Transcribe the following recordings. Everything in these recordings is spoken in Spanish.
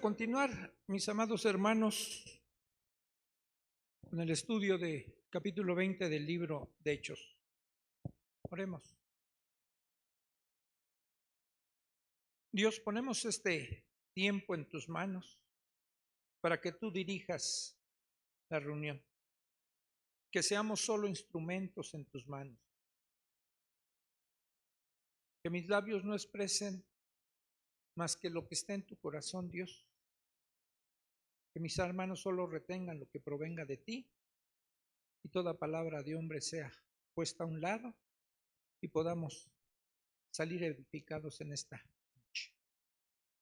Continuar, mis amados hermanos, con el estudio de capítulo 20 del libro de Hechos. Oremos. Dios, ponemos este tiempo en tus manos para que tú dirijas la reunión, que seamos solo instrumentos en tus manos, que mis labios no expresen más que lo que está en tu corazón, Dios, que mis hermanos solo retengan lo que provenga de ti y toda palabra de hombre sea puesta a un lado y podamos salir edificados en esta noche,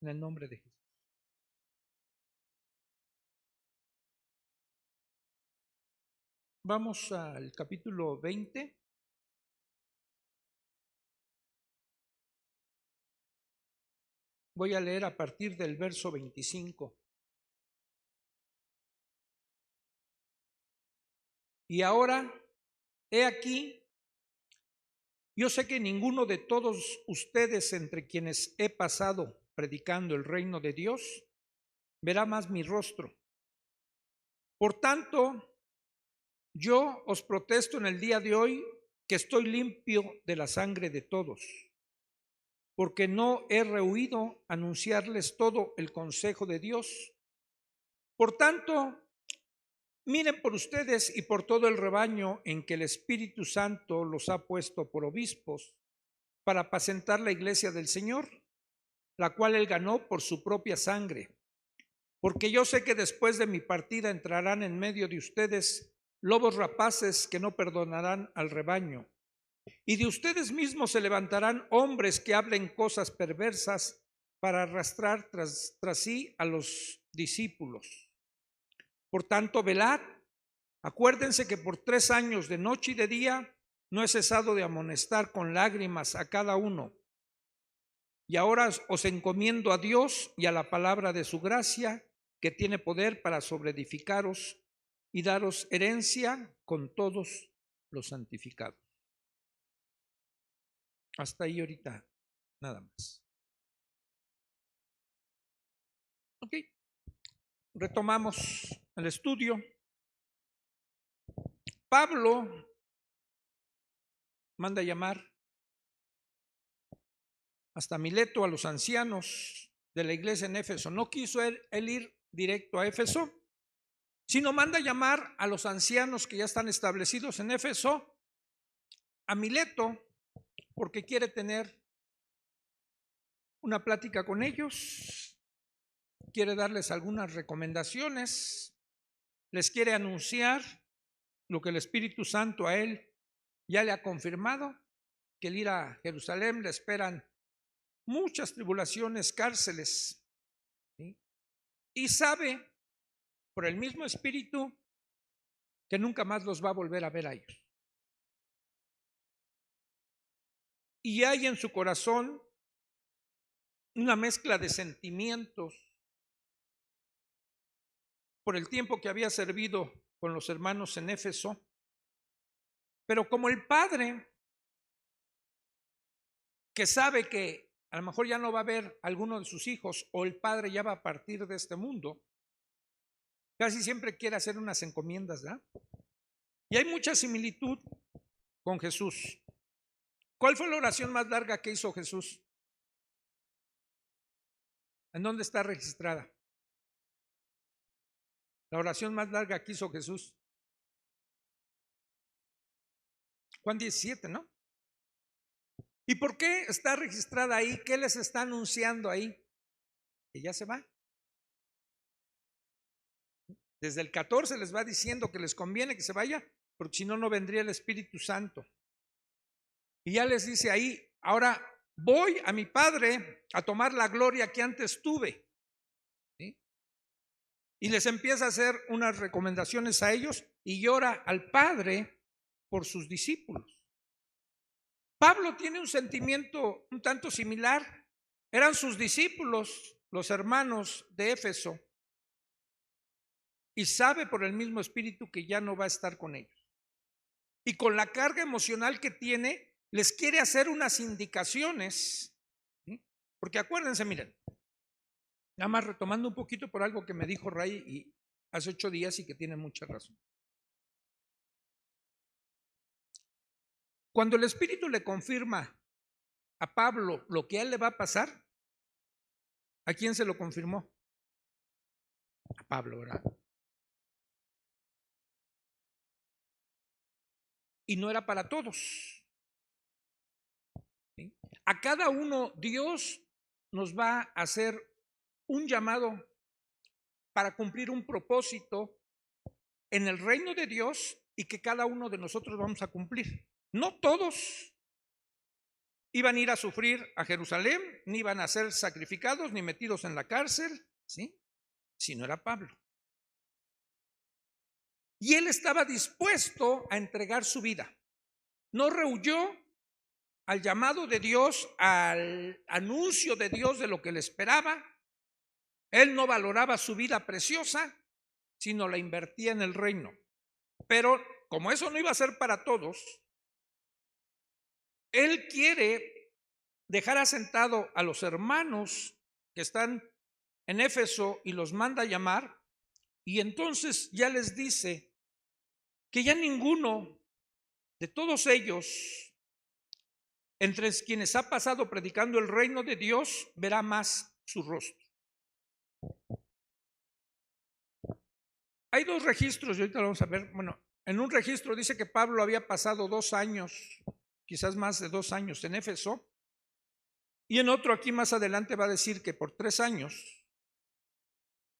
en el nombre de Jesús. Vamos al capítulo 20. Voy a leer a partir del verso 25. Y ahora, he aquí, yo sé que ninguno de todos ustedes entre quienes he pasado predicando el reino de Dios verá más mi rostro. Por tanto, yo os protesto en el día de hoy que estoy limpio de la sangre de todos, porque no he rehuido anunciarles todo el consejo de Dios. Por tanto, miren por ustedes y por todo el rebaño en que el Espíritu Santo los ha puesto por obispos para apacentar la iglesia del Señor, la cual él ganó por su propia sangre. Porque yo sé que después de mi partida entrarán en medio de ustedes lobos rapaces que no perdonarán al rebaño. Y de ustedes mismos se levantarán hombres que hablen cosas perversas para arrastrar tras sí a los discípulos. Por tanto, velad, acuérdense que por 3 años de noche y de día no he cesado de amonestar con lágrimas a cada uno. Y ahora os encomiendo a Dios y a la palabra de su gracia, que tiene poder para sobreedificaros y daros herencia con todos los santificados. Hasta ahí ahorita, nada más. Ok, retomamos el estudio. Pablo manda llamar hasta Mileto a los ancianos de la iglesia en Éfeso. No quiso él ir directo a Éfeso, sino manda llamar a los ancianos que ya están establecidos en Éfeso, a Mileto, porque quiere tener una plática con ellos, quiere darles algunas recomendaciones, les quiere anunciar lo que el Espíritu Santo a él ya le ha confirmado, que el ir a Jerusalén le esperan muchas tribulaciones, cárceles, ¿sí? Y sabe por el mismo Espíritu que nunca más los va a volver a ver a ellos. Y hay en su corazón una mezcla de sentimientos por el tiempo que había servido con los hermanos en Éfeso, pero como el padre que sabe que a lo mejor ya no va a ver a alguno de sus hijos o el padre ya va a partir de este mundo, casi siempre quiere hacer unas encomiendas, ¿verdad? Y hay mucha similitud con Jesús. ¿Cuál fue la oración más larga que hizo Jesús? ¿En dónde está registrada? La oración más larga que hizo Jesús. Juan 17, ¿no? ¿Y por qué está registrada ahí? ¿Qué les está anunciando ahí? Que ya se va. Desde el 14 les va diciendo que les conviene que se vaya, porque si no, no vendría el Espíritu Santo. Y ya les dice ahí, ahora voy a mi Padre a tomar la gloria que antes tuve. ¿Sí? Y les empieza a hacer unas recomendaciones a ellos y llora al Padre por sus discípulos. Pablo tiene un sentimiento un tanto similar. Eran sus discípulos, los hermanos de Éfeso, y sabe por el mismo Espíritu que ya no va a estar con ellos. Y con la carga emocional que tiene, les quiere hacer unas indicaciones, ¿sí? Porque acuérdense, miren, Nada más retomando un poquito por algo que me dijo Ray y hace 8 días y que tiene mucha razón. Cuando el Espíritu le confirma a Pablo lo que a él le va a pasar, ¿a quién se lo confirmó? A Pablo, ¿verdad? Y no era para todos. ¿Sí? A cada uno Dios nos va a hacer un llamado para cumplir un propósito en el reino de Dios y que cada uno de nosotros vamos a cumplir. No todos iban a ir a sufrir a Jerusalén, ni iban a ser sacrificados, ni metidos en la cárcel, ¿sí? Si no era Pablo. Y él estaba dispuesto a entregar su vida. No rehuyó al llamado de Dios, al anuncio de Dios de lo que le esperaba. Él no valoraba su vida preciosa, sino la invertía en el reino. Pero como eso no iba a ser para todos, él quiere dejar asentado a los hermanos que están en Éfeso y los manda a llamar, y entonces ya les dice que ya ninguno de todos ellos, entre quienes ha pasado predicando el reino de Dios, verá más su rostro. Hay 2 registros, y ahorita lo vamos a ver. Bueno, en un registro dice que Pablo había pasado 2 años, quizás más de 2 años en Éfeso, y en otro aquí más adelante va a decir que por 3 años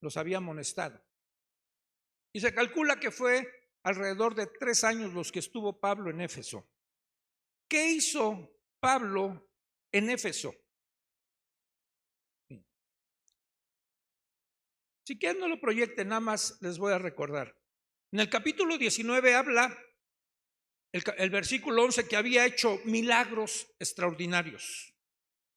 los había amonestado. Y se calcula que fue alrededor de 3 años los que estuvo Pablo en Éfeso. ¿Qué hizo Pablo en Éfeso? Si quieren no lo proyecten, nada más les voy a recordar. En el capítulo 19 habla el versículo 11 que había hecho milagros extraordinarios.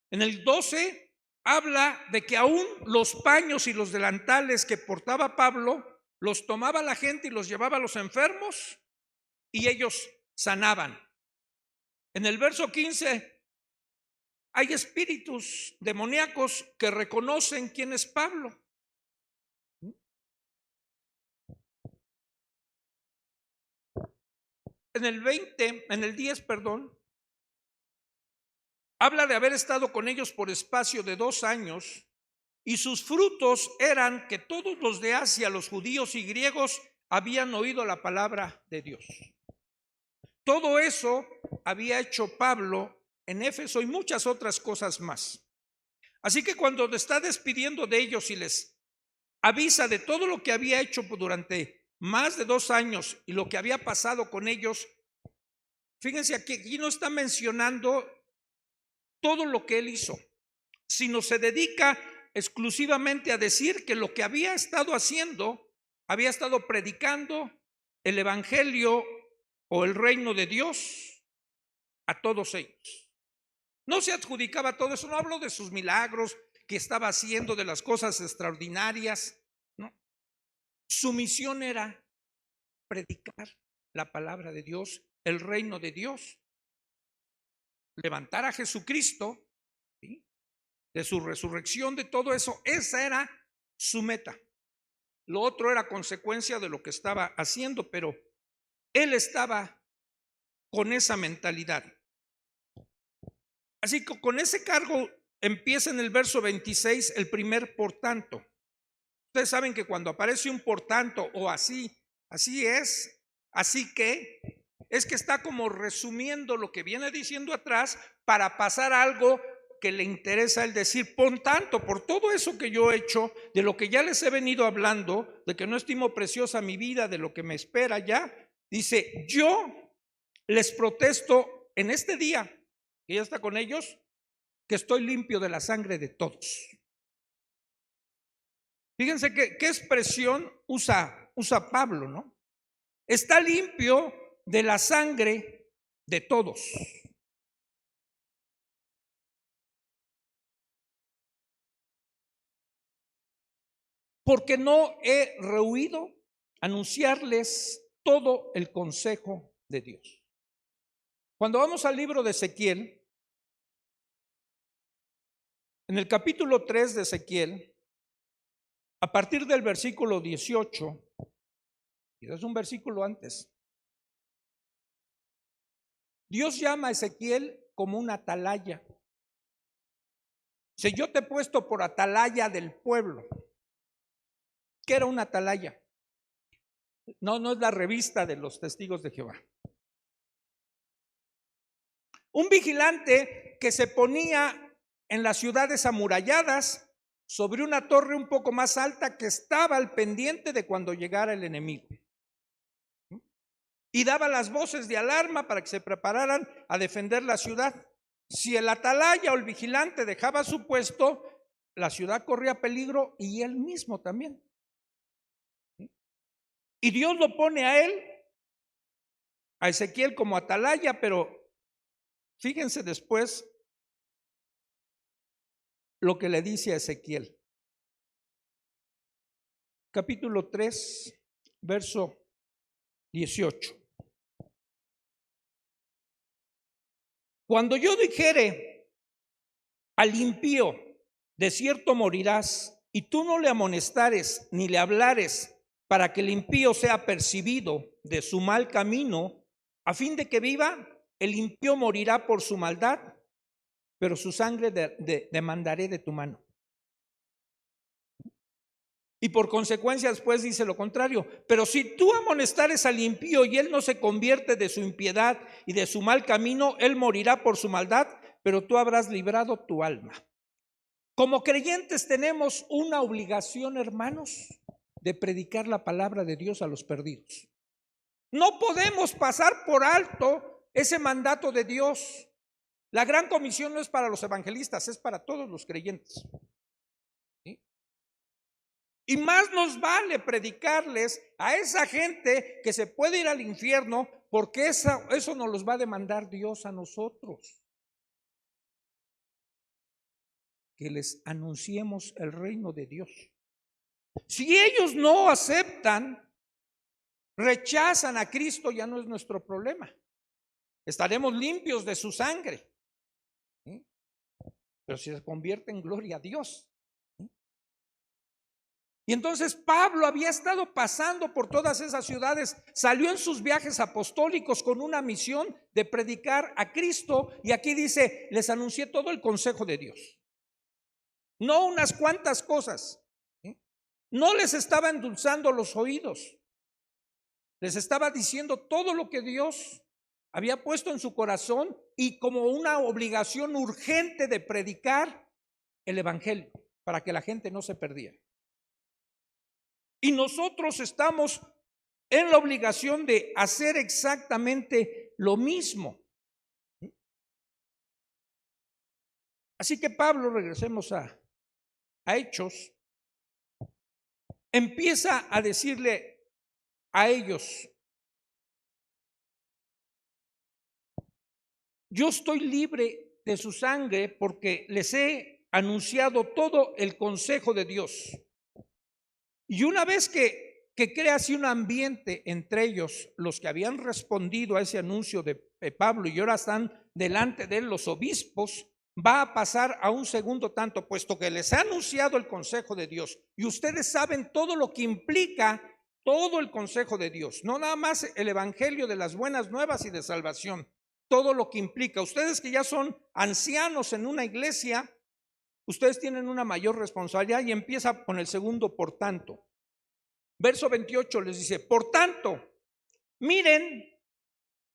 En el 12 habla de que aún los paños y los delantales que portaba Pablo los tomaba la gente y los llevaba a los enfermos y ellos sanaban. En el verso 15 hay espíritus demoníacos que reconocen quién es Pablo. En el 10, habla de haber estado con ellos por espacio de 2 años y sus frutos eran que todos los de Asia, los judíos y griegos, habían oído la palabra de Dios. Todo eso había hecho Pablo en Éfeso y muchas otras cosas más. Así que cuando te está despidiendo de ellos y les avisa de todo lo que había hecho durante más de 2 años y lo que había pasado con ellos, fíjense aquí no está mencionando todo lo que él hizo, sino se dedica exclusivamente a decir que lo que había estado haciendo, había estado predicando el evangelio o el reino de Dios a todos ellos. No se adjudicaba todo eso, no hablo de sus milagros que estaba haciendo, de las cosas extraordinarias, no. Su misión era predicar la palabra de Dios, el reino de Dios, levantar a Jesucristo, ¿sí?, de su resurrección, de todo eso. Esa era su meta. Lo otro era consecuencia de lo que estaba haciendo, pero él estaba con esa mentalidad. Así que con ese cargo empieza en el verso 26 el primer por tanto. Ustedes saben que cuando aparece un por tanto o así es, así que, es que está como resumiendo lo que viene diciendo atrás para pasar a algo que le interesa el decir. Por tanto, por todo eso que yo he hecho, de lo que ya les he venido hablando, de que no estimo preciosa mi vida, de lo que me espera ya, dice, yo les protesto en este día, que ya está con ellos, que estoy limpio de la sangre de todos. Fíjense qué expresión usa Pablo, ¿no? Está limpio de la sangre de todos. Porque no he rehuido anunciarles todo el consejo de Dios. Cuando vamos al libro de Ezequiel, en el capítulo 3 de Ezequiel, a partir del versículo 18, y es un versículo antes, Dios llama a Ezequiel como una atalaya. Si yo te he puesto por atalaya del pueblo, ¿qué era una atalaya? No es la revista de los testigos de Jehová. Un vigilante que se ponía en las ciudades amuralladas sobre una torre un poco más alta que estaba al pendiente de cuando llegara el enemigo. Y daba las voces de alarma para que se prepararan a defender la ciudad. Si el atalaya o el vigilante dejaba su puesto, la ciudad corría peligro y él mismo también. Y Dios lo pone a él, a Ezequiel, como atalaya, pero fíjense después lo que le dice a Ezequiel. Capítulo 3, verso 18. Cuando yo dijere al impío, de cierto morirás, y tú no le amonestares ni le hablares, para que el impío sea percibido de su mal camino, a fin de que viva, el impío morirá por su maldad, pero su sangre demandaré de tu mano. Y por consecuencia después dice lo contrario. Pero si tú amonestares al impío y él no se convierte de su impiedad y de su mal camino, él morirá por su maldad, pero tú habrás librado tu alma. Como creyentes tenemos una obligación, hermanos, de predicar la palabra de Dios a los perdidos. No podemos pasar por alto ese mandato de Dios. La gran comisión no es para los evangelistas, es para todos los creyentes. Y más nos vale predicarles a esa gente que se puede ir al infierno, porque eso nos los va a demandar Dios a nosotros. Que les anunciemos el reino de Dios. Si ellos no aceptan, rechazan a Cristo, ya no es nuestro problema. Estaremos limpios de su sangre. Pero si se convierte en gloria a Dios. Y entonces Pablo había estado pasando por todas esas ciudades, salió en sus viajes apostólicos con una misión de predicar a Cristo, y aquí dice, les anuncié todo el consejo de Dios, no unas cuantas cosas, no les estaba endulzando los oídos, les estaba diciendo todo lo que Dios había puesto en su corazón y como una obligación urgente de predicar el evangelio para que la gente no se perdiera. Y nosotros estamos en la obligación de hacer exactamente lo mismo. Así que Pablo, regresemos a Hechos, empieza a decirle a ellos, yo estoy libre de su sangre porque les he anunciado todo el consejo de Dios. Y una vez que crea así un ambiente entre ellos, los que habían respondido a ese anuncio de Pablo y ahora están delante de él los obispos, va a pasar a un segundo tanto, puesto que les ha anunciado el consejo de Dios y ustedes saben todo lo que implica todo el consejo de Dios, no nada más el evangelio de las buenas nuevas y de salvación, todo lo que implica. Ustedes que ya son ancianos en una iglesia, ustedes tienen una mayor responsabilidad y empieza con el segundo por tanto. Verso 28 les dice, por tanto, miren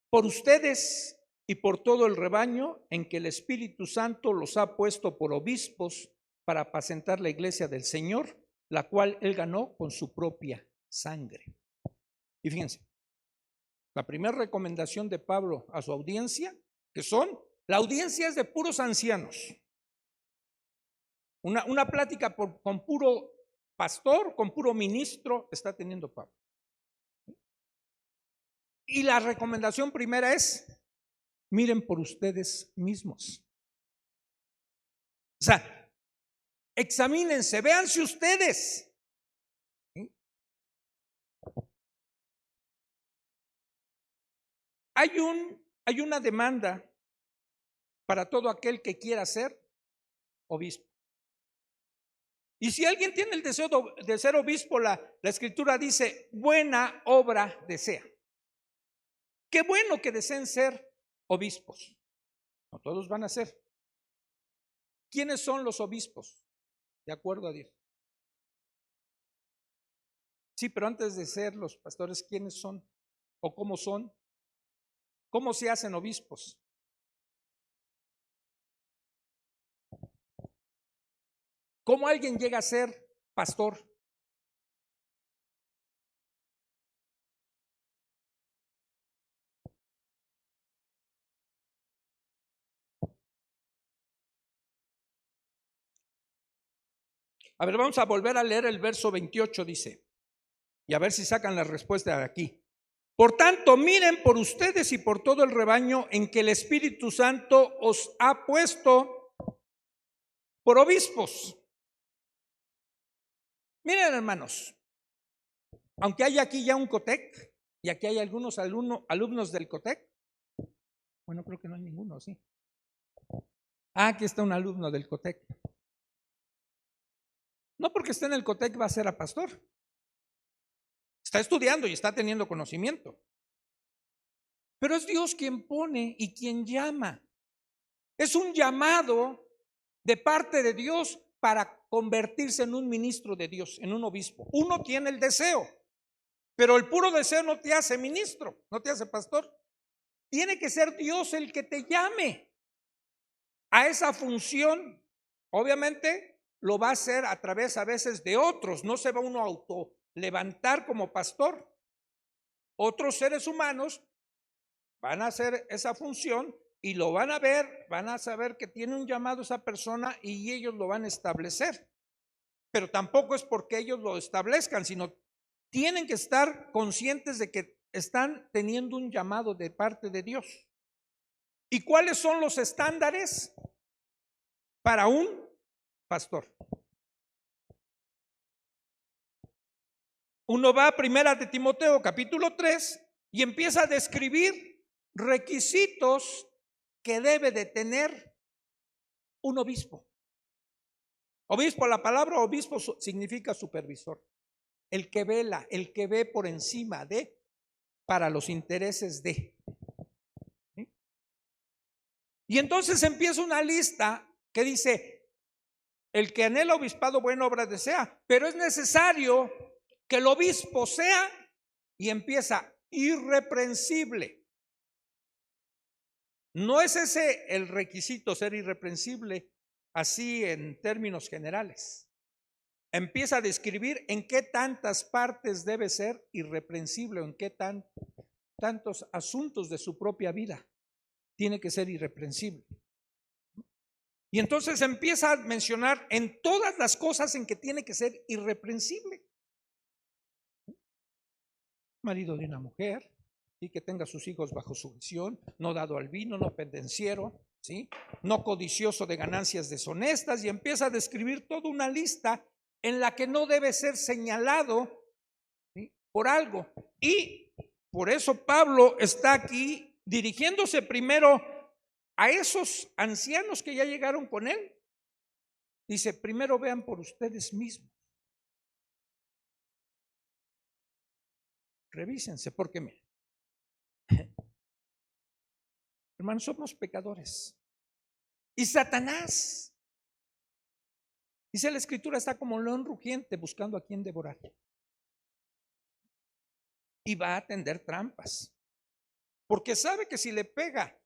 por ustedes y por todo el rebaño en que el Espíritu Santo los ha puesto por obispos para apacentar la iglesia del Señor, la cual él ganó con su propia sangre. Y fíjense, la primera recomendación de Pablo a su audiencia, la audiencia es de puros ancianos. Una plática con puro pastor, con puro ministro está teniendo Pablo. Y la recomendación primera es, miren por ustedes mismos. O sea, examínense, véanse ustedes. Hay una demanda para todo aquel que quiera ser obispo. Y si alguien tiene el deseo de ser obispo, la escritura dice, buena obra desea. Qué bueno que deseen ser obispos. No todos van a ser. ¿Quiénes son los obispos? De acuerdo a Dios. Sí, pero antes de ser los pastores, ¿quiénes son? ¿O cómo son? ¿Cómo se hacen obispos? ¿Cómo alguien llega a ser pastor? A ver, vamos a volver a leer el verso 28, dice, y a ver si sacan la respuesta de aquí. Por tanto, miren por ustedes y por todo el rebaño en que el Espíritu Santo os ha puesto por obispos. Miren, hermanos, aunque hay aquí ya un COTEC, y aquí hay algunos alumnos del COTEC, bueno, creo que no hay ninguno, sí. Aquí está un alumno del COTEC. No porque esté en el COTEC va a ser a pastor. Está estudiando y está teniendo conocimiento. Pero es Dios quien pone y quien llama. Es un llamado de parte de Dios para convertirse en un ministro de Dios, en un obispo. Uno tiene el deseo, pero el puro deseo no te hace ministro, no te hace pastor. Tiene que ser Dios el que te llame a esa función. Obviamente lo va a hacer a través a veces de otros. No se va uno a auto levantar como pastor. Otros seres humanos van a hacer esa función y lo van a ver, van a saber que tiene un llamado esa persona y ellos lo van a establecer. Pero tampoco es porque ellos lo establezcan, sino tienen que estar conscientes de que están teniendo un llamado de parte de Dios. ¿Y cuáles son los estándares para un pastor? Uno va a Primera de Timoteo capítulo 3 y empieza a describir requisitos que debe de tener un obispo. Obispo, la palabra obispo significa supervisor, el que vela, el que ve por encima de, para los intereses de. ¿Sí? Y entonces empieza una lista que dice, el que anhela obispado, buena obra desea, pero es necesario que el obispo sea, y empieza, irreprensible. No es ese el requisito, ser irreprensible, así en términos generales. Empieza a describir en qué tantas partes debe ser irreprensible, o en qué tantos asuntos de su propia vida tiene que ser irreprensible. Y entonces empieza a mencionar en todas las cosas en que tiene que ser irreprensible. Marido de una mujer, y que tenga sus hijos bajo sujeción, no dado al vino, no pendenciero, ¿sí? No codicioso de ganancias deshonestas, y empieza a describir toda una lista en la que no debe ser señalado, ¿sí?, por algo. Y por eso Pablo está aquí dirigiéndose primero a esos ancianos que ya llegaron con él. Dice, primero vean por ustedes mismos. Revísense, porque miren, hermanos, somos pecadores. Y Satanás, dice la escritura, está como león rugiente buscando a quien devorar. Y va a tender trampas. Porque sabe que si le pega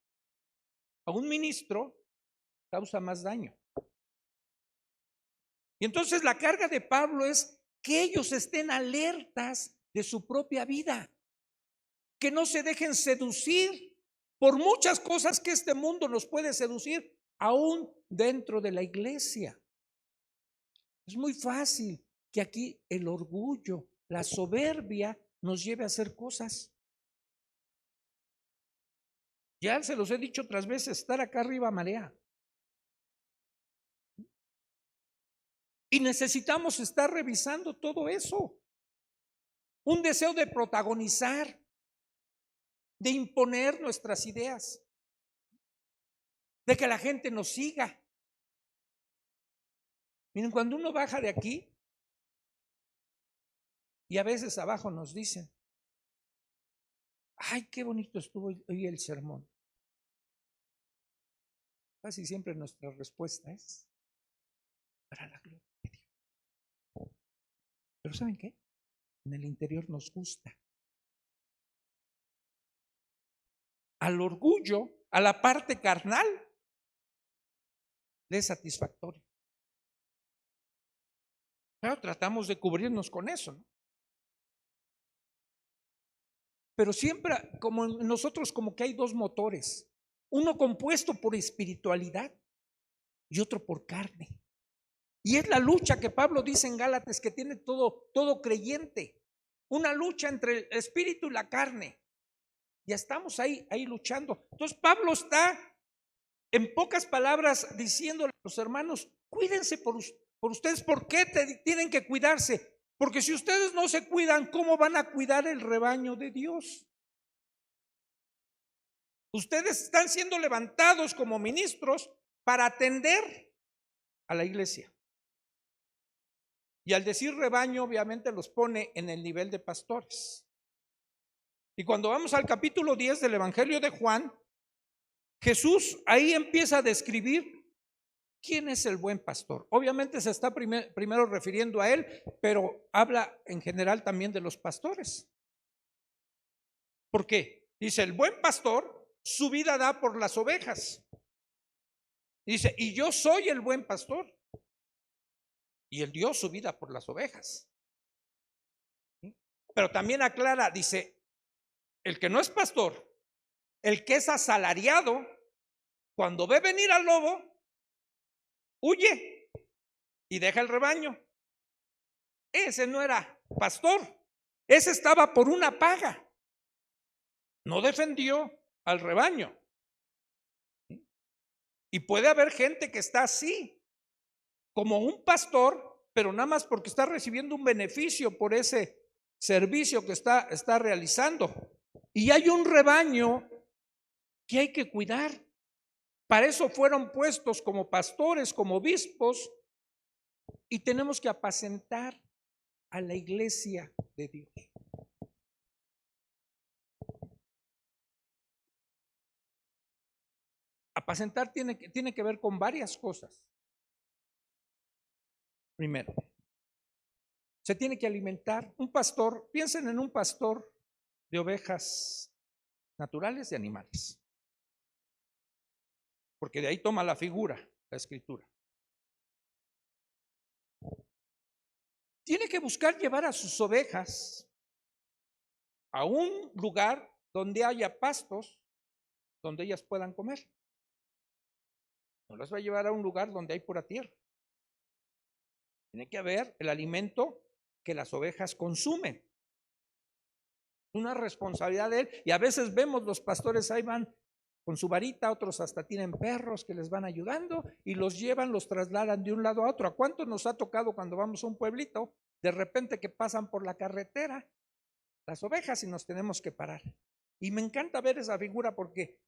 a un ministro, causa más daño. Y entonces la carga de Pablo es que ellos estén alertas de su propia vida. Que no se dejen seducir por muchas cosas que este mundo nos puede seducir, aún dentro de la iglesia. Es muy fácil que aquí el orgullo, la soberbia nos lleve a hacer cosas. Ya se los he dicho otras veces, estar acá arriba marea. Y necesitamos estar revisando todo eso. Un deseo de protagonizar, de imponer nuestras ideas, de que la gente nos siga. Miren, cuando uno baja de aquí, y a veces abajo nos dicen, ay, qué bonito estuvo hoy el sermón. Casi siempre nuestra respuesta es para la gloria de Dios. Pero ¿saben qué? En el interior nos gusta. Al orgullo, a la parte carnal, le es satisfactorio. Claro, tratamos de cubrirnos con eso, ¿no? Pero siempre, como en nosotros, como que hay dos motores, uno compuesto por espiritualidad y otro por carne. Y es la lucha que Pablo dice en Gálatas que tiene todo creyente, una lucha entre el espíritu y la carne. Ya estamos ahí luchando. Entonces Pablo está, en pocas palabras, diciendo a los hermanos, cuídense por ustedes. ¿Por qué tienen que cuidarse? Porque si ustedes no se cuidan, ¿cómo van a cuidar el rebaño de Dios? Ustedes están siendo levantados como ministros para atender a la iglesia. Y al decir rebaño, obviamente los pone en el nivel de pastores. Y cuando vamos al capítulo 10 del Evangelio de Juan, Jesús ahí empieza a describir quién es el buen pastor. Obviamente se está primero refiriendo a él, pero habla en general también de los pastores. ¿Por qué? Dice, el buen pastor su vida da por las ovejas. Dice, y yo soy el buen pastor. Y él dio su vida por las ovejas. Pero también aclara, dice, el que no es pastor, el que es asalariado, cuando ve venir al lobo, huye y deja el rebaño. Ese no era pastor, ese estaba por una paga. No defendió al rebaño. Y puede haber gente que está así, como un pastor, pero nada más porque está recibiendo un beneficio por ese servicio que está realizando. Y hay un rebaño que hay que cuidar. Para eso fueron puestos como pastores, como obispos, y tenemos que apacentar a la iglesia de Dios. Apacentar tiene que ver con varias cosas. Primero, se tiene que alimentar. Un pastor, piensen en un pastor de ovejas naturales y animales, porque de ahí toma la figura, la escritura. Tiene que buscar llevar a sus ovejas a un lugar donde haya pastos, donde ellas puedan comer. No las va a llevar a un lugar donde hay pura tierra. Tiene que haber el alimento que las ovejas consumen. Una responsabilidad de él. Y a veces vemos los pastores ahí van con su varita, otros hasta tienen perros que les van ayudando y los llevan, los trasladan de un lado a otro. ¿A cuántos nos ha tocado cuando vamos a un pueblito, de repente que pasan por la carretera las ovejas y nos tenemos que parar? Y me encanta ver esa figura porque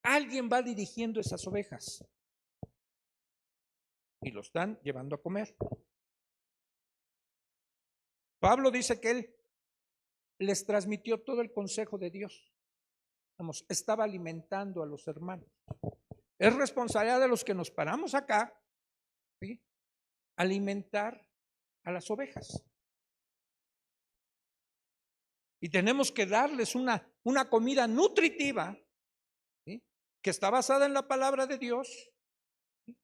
alguien va dirigiendo esas ovejas y lo están llevando a comer. Pablo dice que él les transmitió todo el consejo de Dios. Vamos, estaba alimentando a los hermanos. Es responsabilidad de los que nos paramos acá, ¿sí?, alimentar a las ovejas. Y tenemos que darles una comida nutritiva, ¿sí?, que está basada en la palabra de Dios, ¿sí?,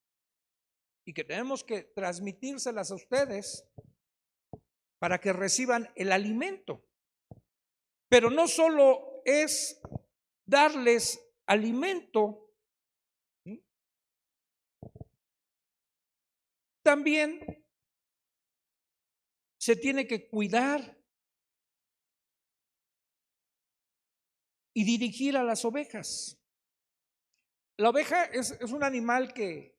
y que tenemos que transmitírselas a ustedes para que reciban el alimento. Pero no solo es darles alimento, ¿sí?, también se tiene que cuidar y dirigir a las ovejas. La oveja es un animal que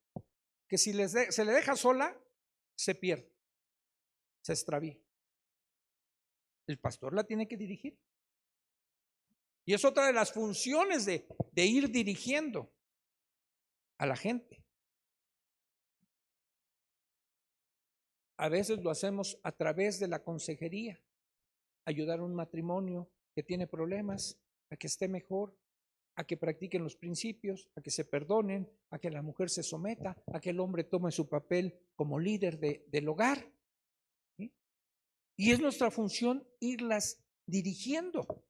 si se le deja sola, se pierde, se extravía. El pastor la tiene que dirigir. Y es otra de las funciones de ir dirigiendo a la gente. A veces lo hacemos a través de la consejería, ayudar a un matrimonio que tiene problemas a que esté mejor, a que practiquen los principios, a que se perdonen, a que la mujer se someta, a que el hombre tome su papel como líder del hogar. ¿Sí? Y es nuestra función irlas dirigiendo.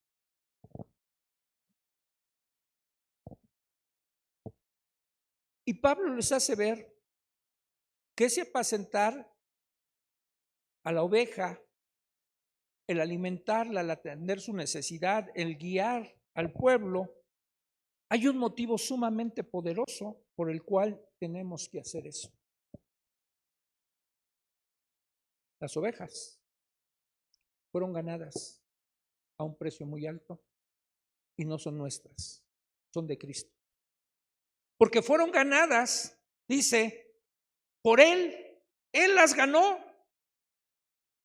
Y Pablo les hace ver que ese apacentar a la oveja, el alimentarla, el atender su necesidad, el guiar al pueblo, hay un motivo sumamente poderoso por el cual tenemos que hacer eso. Las ovejas fueron ganadas a un precio muy alto y no son nuestras, son de Cristo. Porque fueron ganadas, dice, por Él. Él las ganó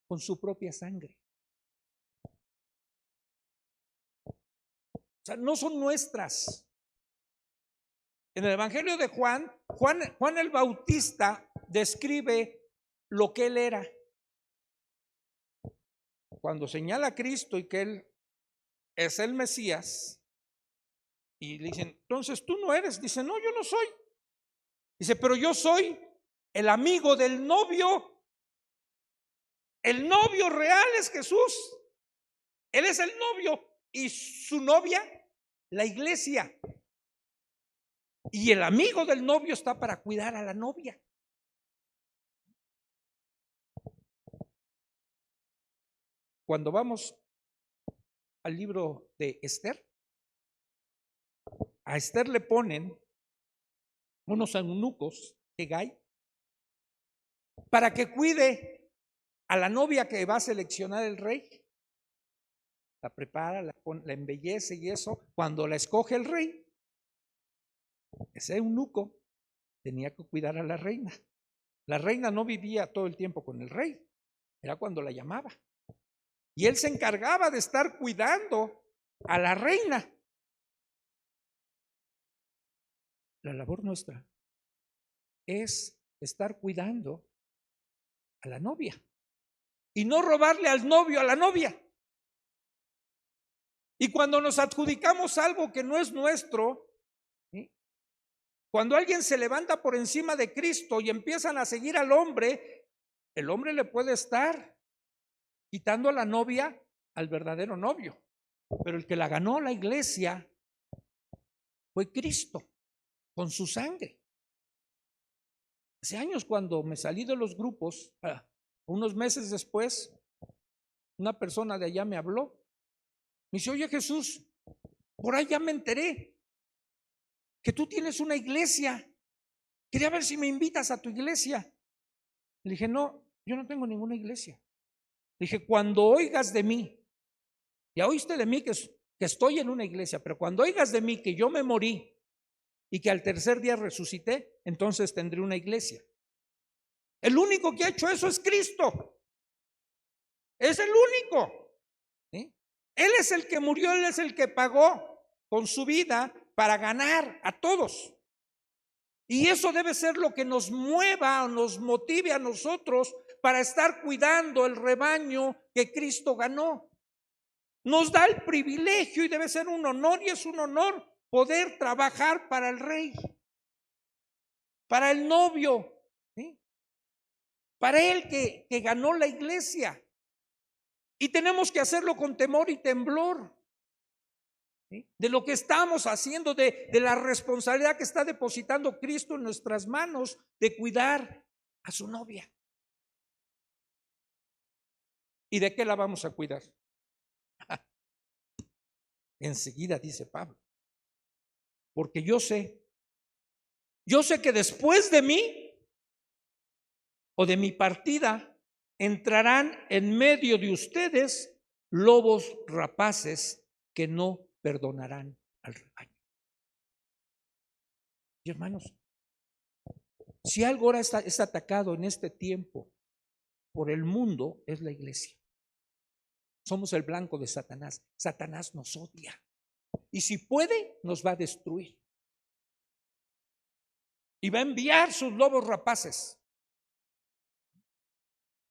con su propia sangre. O sea, no son nuestras. En el Evangelio de Juan el Bautista describe lo que él era. Cuando señala a Cristo y que Él es el Mesías, y le dicen, entonces tú no eres. Dice, no, yo no soy. Dice, pero yo soy el amigo del novio. El novio real es Jesús. Él es el novio y su novia, la iglesia. Y el amigo del novio está para cuidar a la novia. Cuando vamos al libro de Esther, a Esther le ponen unos eunucos, Hegai, para que cuide a la novia que va a seleccionar el rey. La prepara, la embellece y eso. Cuando la escoge el rey, ese eunuco tenía que cuidar a la reina. La reina no vivía todo el tiempo con el rey, era cuando la llamaba. Y él se encargaba de estar cuidando a la reina. La labor nuestra es estar cuidando a la novia y no robarle al novio a la novia. Y cuando nos adjudicamos algo que no es nuestro, ¿sí? Cuando alguien se levanta por encima de Cristo y empiezan a seguir al hombre, el hombre le puede estar quitando a la novia al verdadero novio. Pero el que la ganó la iglesia fue Cristo con su sangre. Hace años, cuando me salí de los grupos, unos meses después, una persona de allá me habló. Me dice, oye Jesús, por ahí ya me enteré que tú tienes una iglesia. Quería ver si me invitas a tu iglesia. Le dije, no, yo no tengo ninguna iglesia. Le dije, cuando oigas de mí, ya oíste de mí que estoy en una iglesia, pero cuando oigas de mí que yo me morí y que al tercer día resucité, entonces tendré una iglesia. El único que ha hecho eso es Cristo. Es el único. ¿Sí? Él es el que murió, Él es el que pagó con su vida para ganar a todos. Y eso debe ser lo que nos mueva o nos motive a nosotros para estar cuidando el rebaño que Cristo ganó. Nos da el privilegio y debe ser un honor, y es un honor poder trabajar para el rey, para el novio, ¿sí? Para él que ganó la iglesia. Y tenemos que hacerlo con temor y temblor, ¿sí? De lo que estamos haciendo, de la responsabilidad que está depositando Cristo en nuestras manos de cuidar a su novia. ¿Y de qué la vamos a cuidar? Enseguida dice Pablo, porque yo sé que después de mí o de mi partida entrarán en medio de ustedes lobos rapaces que no perdonarán al rebaño. Y hermanos, si algo ahora está atacado en este tiempo por el mundo, es la iglesia. Somos el blanco de Satanás. Satanás nos odia. Y si puede, nos va a destruir. Y va a enviar sus lobos rapaces.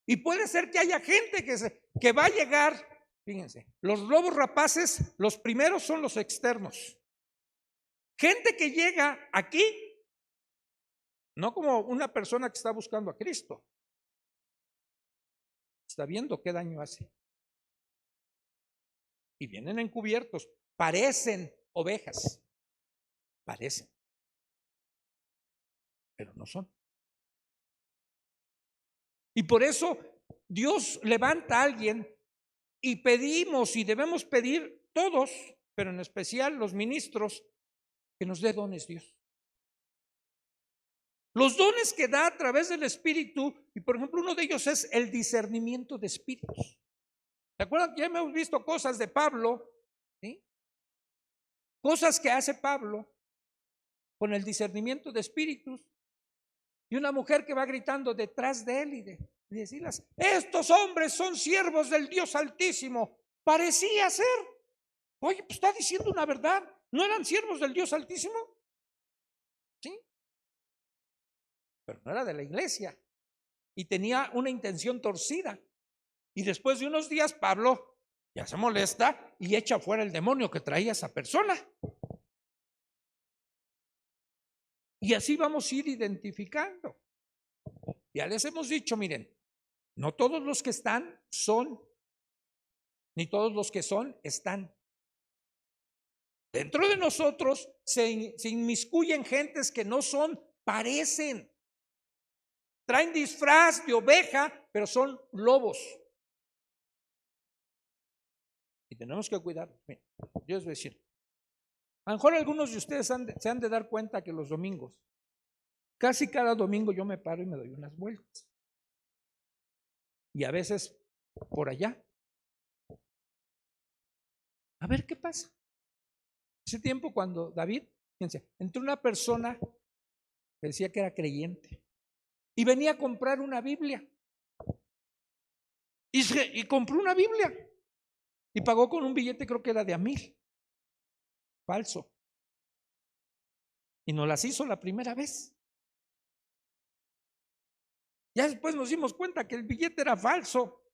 Y puede ser que haya gente que va a llegar, fíjense, los lobos rapaces, los primeros son los externos. Gente que llega aquí, no como una persona que está buscando a Cristo, está viendo qué daño hace. Y vienen encubiertos, parecen ovejas, parecen, pero no son. Y por eso Dios levanta a alguien y pedimos y debemos pedir todos, pero en especial los ministros, que nos dé dones Dios. Los dones que da a través del Espíritu, y por ejemplo uno de ellos es el discernimiento de espíritus. ¿Se acuerdan que ya hemos visto cosas de Pablo? ¿Sí? Cosas que hace Pablo con el discernimiento de espíritus, y una mujer que va gritando detrás de él y decirles, estos hombres son siervos del Dios Altísimo. Parecía ser. Oye, pues está diciendo una verdad. ¿No eran siervos del Dios Altísimo? Sí, pero no era de la iglesia y tenía una intención torcida. Y después de unos días Pablo ya se molesta y echa fuera el demonio que traía esa persona. Y así vamos a ir identificando. Ya les hemos dicho, miren, no todos los que están son, ni todos los que son están. Dentro de nosotros se inmiscuyen gentes que no son, parecen. Traen disfraz de oveja, pero son lobos. Y tenemos que cuidar. Miren, yo les voy a decir, a lo mejor algunos de ustedes se han de dar cuenta que los domingos, casi cada domingo yo me paro y me doy unas vueltas. Y a veces por allá. A ver qué pasa. Ese tiempo cuando David, fíjense, entró una persona que decía que era creyente y venía a comprar una Biblia. Y compró una Biblia y pagó con un billete, creo que era de $1,000, falso. Y nos las hizo la primera vez. Ya después nos dimos cuenta que el billete era falso.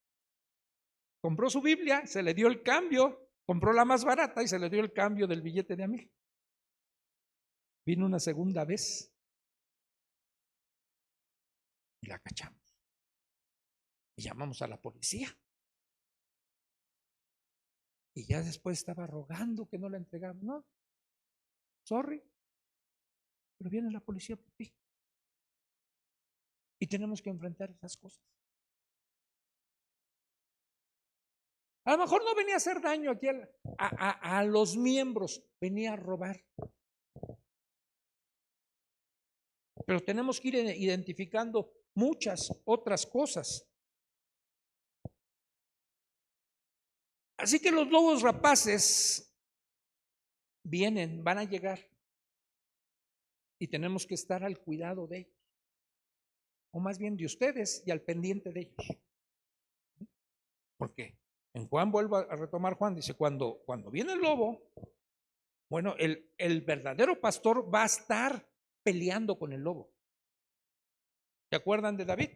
Compró su Biblia, se le dio el cambio, compró la más barata y se le dio el cambio del billete de $1,000. Vino una segunda vez y la cachamos. Y llamamos a la policía. Y ya después estaba rogando que no la entregaran. No, sorry, pero viene la policía por ti. Y tenemos que enfrentar esas cosas. A lo mejor no venía a hacer daño aquí a los miembros, venía a robar. Pero tenemos que ir identificando muchas otras cosas. Así que los lobos rapaces vienen, van a llegar. Y tenemos que estar al cuidado de ellos. O más bien de ustedes y al pendiente de ellos. Porque en Juan, vuelvo a retomar Juan, dice, cuando viene el lobo, bueno, el verdadero pastor va a estar peleando con el lobo. ¿Se acuerdan de David?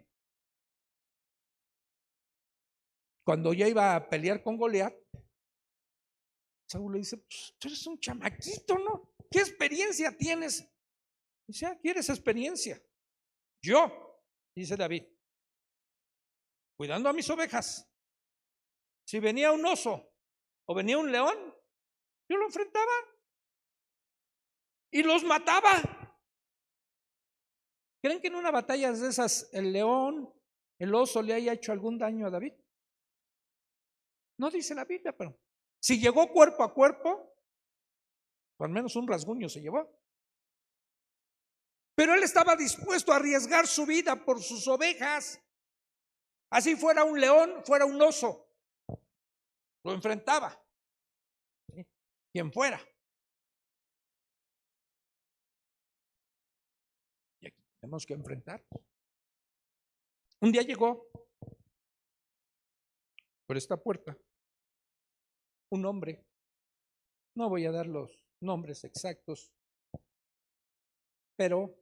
Cuando ya iba a pelear con Goliat, Saúl le dice, pues, tú eres un chamaquito, ¿no? ¿Qué experiencia tienes? Dice, ¿quieres experiencia? Yo, dice David, cuidando a mis ovejas. Si venía un oso o venía un león, yo lo enfrentaba y los mataba. ¿Creen que en una batalla de esas el león, el oso le haya hecho algún daño a David? No dice la Biblia, pero si llegó cuerpo a cuerpo, o al menos un rasguño se llevó. Pero él estaba dispuesto a arriesgar su vida por sus ovejas. Así fuera un león, fuera un oso, lo enfrentaba. ¿Sí? Quien fuera. Y aquí tenemos que enfrentar. Un día llegó por esta puerta un hombre, no voy a dar los nombres exactos, pero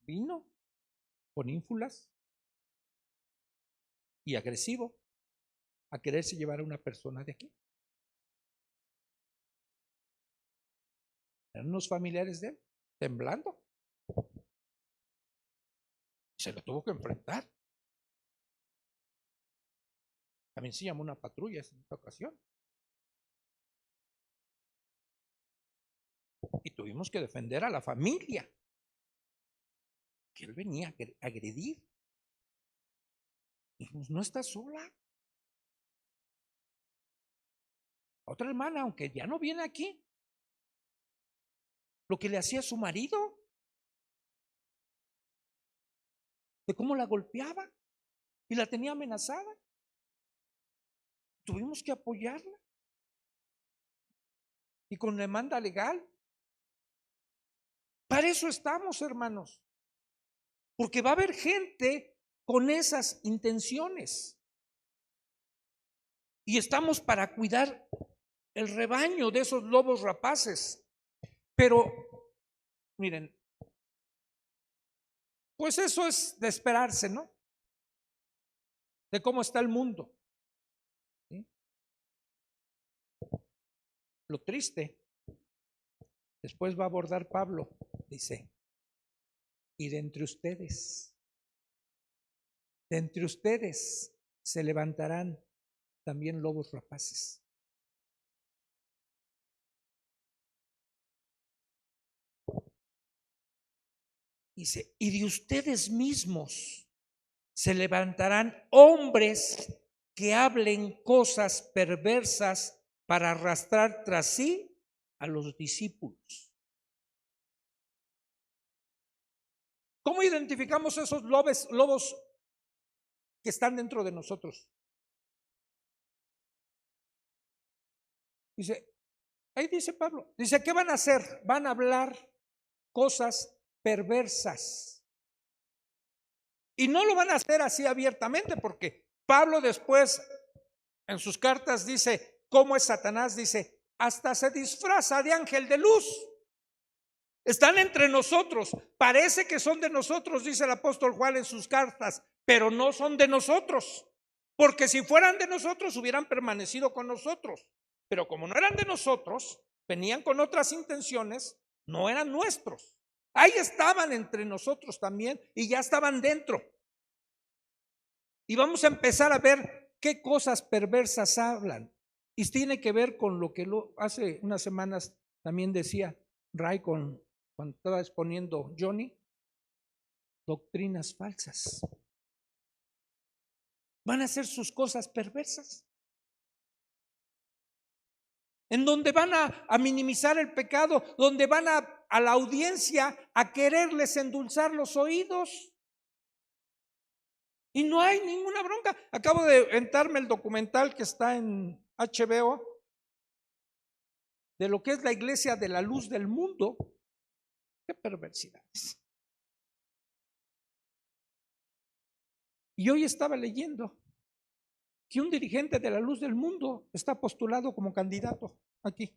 vino con ínfulas, y agresivo a quererse llevar a una persona de aquí. Eran unos familiares de él, temblando. Se lo tuvo que enfrentar. También se llamó una patrulla en esta ocasión. Y tuvimos que defender a la familia, que él venía a agredir. Dijimos, no está sola. Otra hermana, aunque ya no viene aquí, lo que le hacía a su marido, de cómo la golpeaba y la tenía amenazada. Tuvimos que apoyarla. Y con demanda legal. Para eso estamos, hermanos. Porque va a haber gente con esas intenciones. Y estamos para cuidar el rebaño de esos lobos rapaces. Pero, miren, pues eso es de esperarse, ¿no? De cómo está el mundo. ¿Sí? Lo triste, después va a abordar Pablo, dice, y de entre ustedes se levantarán también lobos rapaces. Dice, y de ustedes mismos se levantarán hombres que hablen cosas perversas para arrastrar tras sí a los discípulos. ¿Cómo identificamos esos lobos que están dentro de nosotros? Dice, ahí dice Pablo, dice, ¿qué van a hacer? Van a hablar cosas perversas. Y no lo van a hacer así abiertamente, porque Pablo después en sus cartas dice, ¿cómo es Satanás? Dice, hasta se disfraza de ángel de luz. Están entre nosotros, parece que son de nosotros, dice el apóstol Juan en sus cartas, pero no son de nosotros, porque si fueran de nosotros hubieran permanecido con nosotros, pero como no eran de nosotros, venían con otras intenciones, no eran nuestros. Ahí estaban entre nosotros también y ya estaban dentro. Y vamos a empezar a ver qué cosas perversas hablan. Y tiene que ver con lo que hace unas semanas también decía Ray cuando estaba exponiendo Johnny, doctrinas falsas. Van a hacer sus cosas perversas, en donde van a minimizar el pecado, donde van a la audiencia a quererles endulzar los oídos. Y no hay ninguna bronca. Acabo de entrarme el documental que está en HBO de lo que es la iglesia de la luz del mundo. Qué perversidades. Y hoy estaba leyendo que un dirigente de la luz del mundo está postulado como candidato aquí.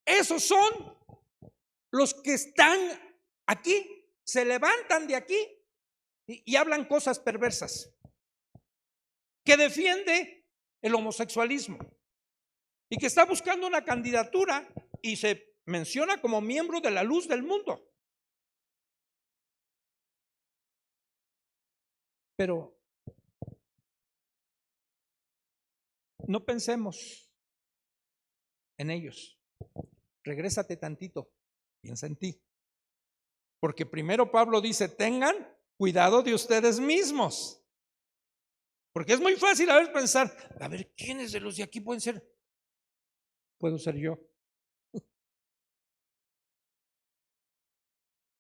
Esos son los que están aquí, se levantan de aquí y hablan cosas perversas, que defiende el homosexualismo y que está buscando una candidatura y se menciona como miembro de la luz del mundo. Pero no pensemos en ellos. Regrésate tantito, piensa en ti. Porque primero Pablo dice, tengan cuidado de ustedes mismos. Porque es muy fácil a veces pensar, a ver, ¿quiénes de los de aquí pueden ser? Puedo ser yo.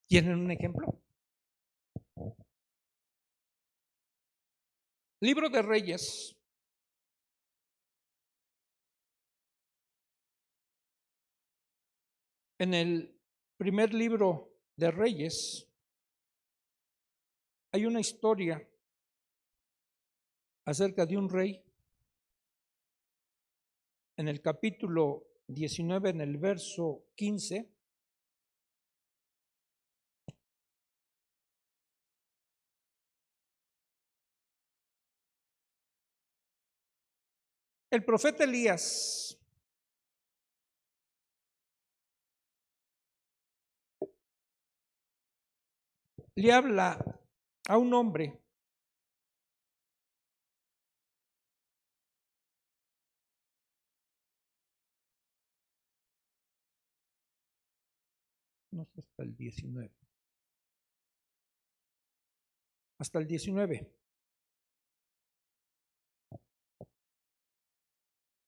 ¿Tienen un ejemplo? Libro de Reyes. En el primer libro de Reyes hay una historia acerca de un rey. En el capítulo 19, en el verso 15, el profeta Elías le habla a un hombre no sé, hasta el 19. Hasta el 19.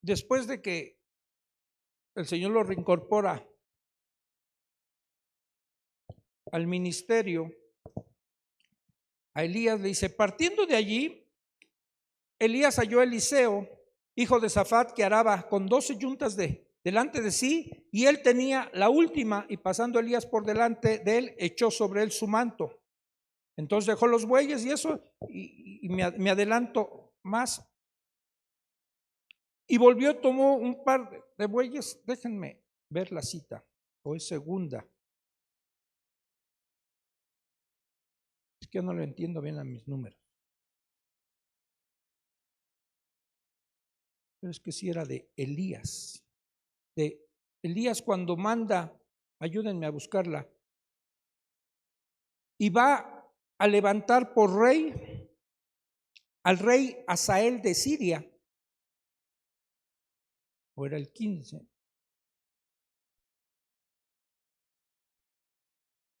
Después de que el Señor lo reincorpora al ministerio, a Elías le dice, partiendo de allí, Elías halló a Eliseo, hijo de Safat, que araba con 12 yuntas delante de sí, y él tenía la última, y pasando Elías por delante de él, echó sobre él su manto. Entonces dejó los bueyes y eso, y me adelanto más. Y volvió, tomó un par de bueyes, déjenme ver la cita, o es segunda. Es que yo no lo entiendo bien a mis números. Pero es que sí era de Elías. De Elías cuando manda, ayúdenme a buscarla, y va a levantar por rey al rey Hazael de Siria. O era el 15.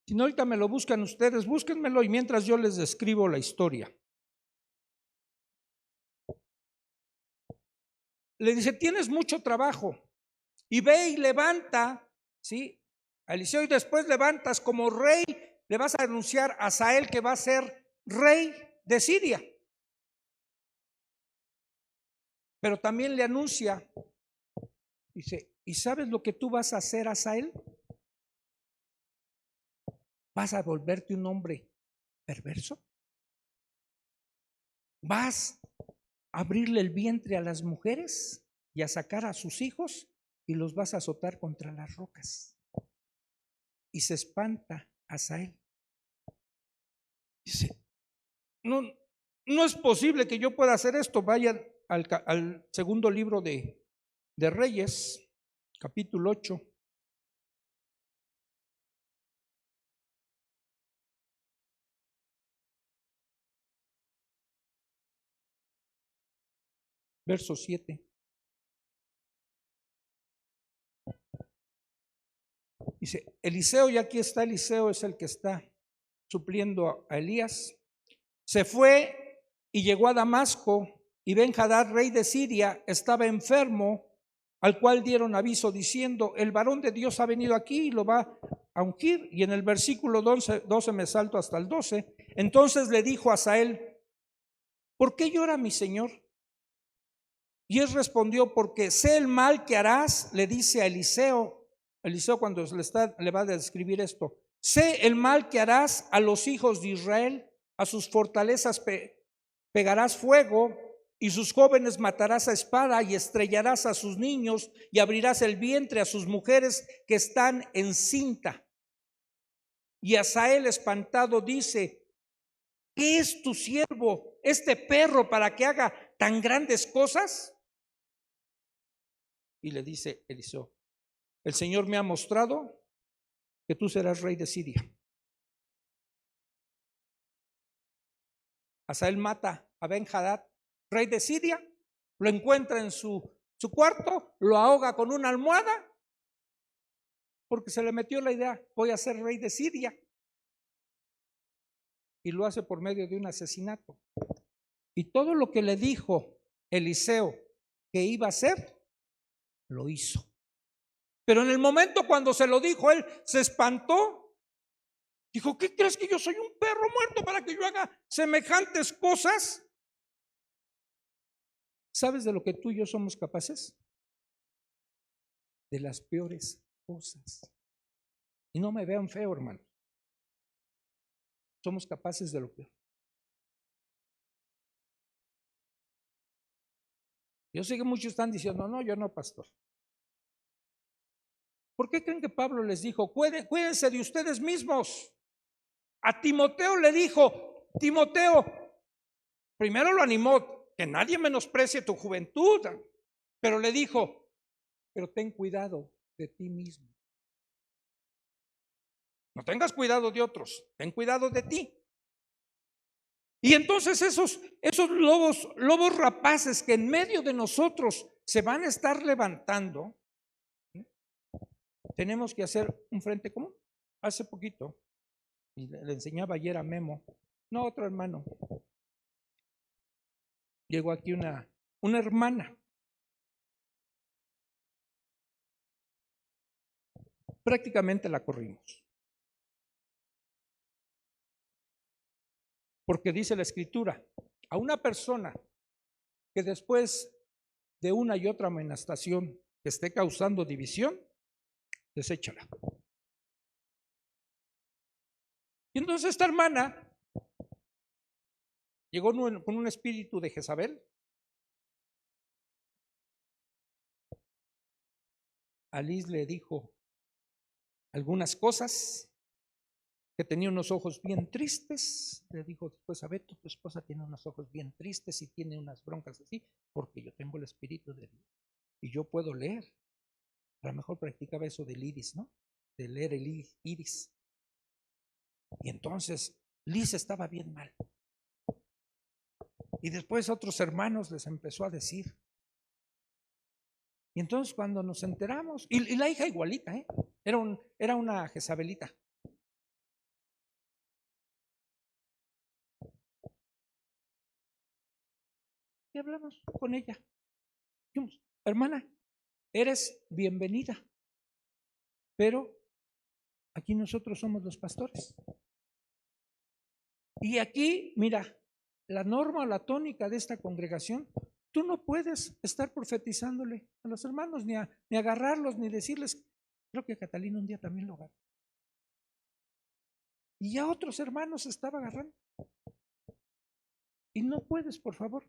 Si no, ahorita me lo buscan ustedes, búsquenmelo y mientras yo les describo la historia. Le dice, tienes mucho trabajo y ve y levanta, ¿sí? A Eliseo, y después levantas como rey, le vas a anunciar a Hazael que va a ser rey de Siria. Pero también le anuncia, dice, ¿y sabes lo que tú vas a hacer, Hazael? ¿Vas a volverte un hombre perverso? ¿Vas a abrirle el vientre a las mujeres y a sacar a sus hijos y los vas a azotar contra las rocas? Y se espanta Hazael. Dice, no es posible que yo pueda hacer esto. Vayan al segundo libro de Reyes, capítulo 8. Verso 7. Dice, Eliseo, y aquí está Eliseo, es el que está supliendo a Elías. Se fue y llegó a Damasco, y Ben-Hadad, rey de Siria, estaba enfermo, al cual dieron aviso diciendo, el varón de Dios ha venido aquí y lo va a ungir. Y en el versículo 12 me salto hasta el 12. Entonces le dijo a Hazael, ¿por qué llora mi señor? Y él respondió, porque sé el mal que harás, le dice a Eliseo. Eliseo cuando le va a describir esto, sé el mal que harás a los hijos de Israel, a sus fortalezas pegarás fuego, y sus jóvenes matarás a espada, y estrellarás a sus niños, y abrirás el vientre a sus mujeres que están encinta. Y Hazael espantado dice, ¿qué es tu siervo, este perro, para que haga tan grandes cosas? Y le dice Eliseo, el Señor me ha mostrado que tú serás rey de Siria. Hazael mata a Ben-Hadad, rey de Siria, lo encuentra en su cuarto, lo ahoga con una almohada, porque se le metió la idea, voy a ser rey de Siria. Y lo hace por medio de un asesinato. Y todo lo que le dijo Eliseo que iba a hacer, lo hizo. Pero en el momento cuando se lo dijo, él se espantó. Dijo, ¿qué crees que yo soy un perro muerto para que yo haga semejantes cosas? ¿Sabes de lo que tú y yo somos capaces? De las peores cosas. Y no me vean feo, hermano. Somos capaces de lo peor. Yo sé que muchos están diciendo, no, yo no, pastor. ¿Por qué creen que Pablo les dijo, cuídense de ustedes mismos? A Timoteo le dijo, Timoteo, primero lo animó, que nadie menosprecie tu juventud. Pero le dijo, pero ten cuidado de ti mismo. No tengas cuidado de otros, ten cuidado de ti. Y entonces esos lobos rapaces que en medio de nosotros se van a estar levantando, ¿sí? Tenemos que hacer un frente común. Hace poquito, y le enseñaba ayer a Memo, no, otro hermano, llegó aquí una hermana. Prácticamente la corrimos. Porque dice la Escritura, a una persona que después de una y otra amonestación que esté causando división, deséchala. Y entonces esta hermana llegó con un espíritu de Jezabel. Alice le dijo algunas cosas, que tenía unos ojos bien tristes. Le dijo después a Beto, tu esposa tiene unos ojos bien tristes y tiene unas broncas así, porque yo tengo el espíritu de Dios y yo puedo leer. A lo mejor practicaba eso del iris, ¿no? De leer el iris. Y entonces Liz estaba bien mal. Y después otros hermanos les empezó a decir. Y entonces cuando nos enteramos, y la hija igualita, era una Jezabelita. Y hablamos con ella. Dijimos, hermana, eres bienvenida, pero aquí nosotros somos los pastores. Y aquí, mira, la norma, la tónica de esta congregación, tú no puedes estar profetizándole a los hermanos, ni agarrarlos, ni decirles. Creo que Catalina un día también lo agarró. Y ya otros hermanos estaba agarrando. Y no puedes, por favor.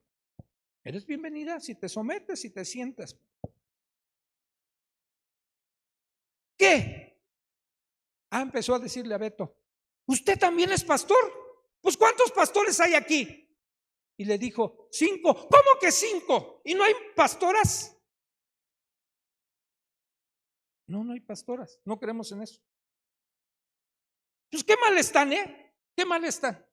Eres bienvenida si te sometes, si te sientas. ¿Qué? Empezó a decirle a Beto, ¿usted también es pastor? Pues ¿cuántos pastores hay aquí? Y le dijo, 5. ¿Cómo que 5? ¿Y no hay pastoras? No, no hay pastoras. No creemos en eso. Pues qué mal están, ¿eh? Qué mal están.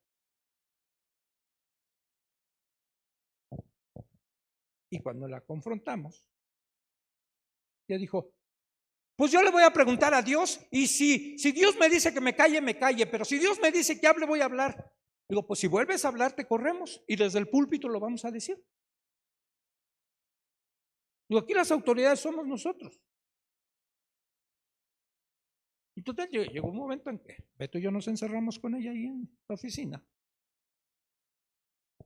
Y cuando la confrontamos, ella dijo, pues yo le voy a preguntar a Dios, y si Dios me dice que me calle, pero si Dios me dice que hable, voy a hablar. Digo, pues si vuelves a hablar, te corremos, y desde el púlpito lo vamos a decir. Digo, aquí las autoridades somos nosotros. Entonces llegó un momento en que Beto y yo nos encerramos con ella ahí en la oficina.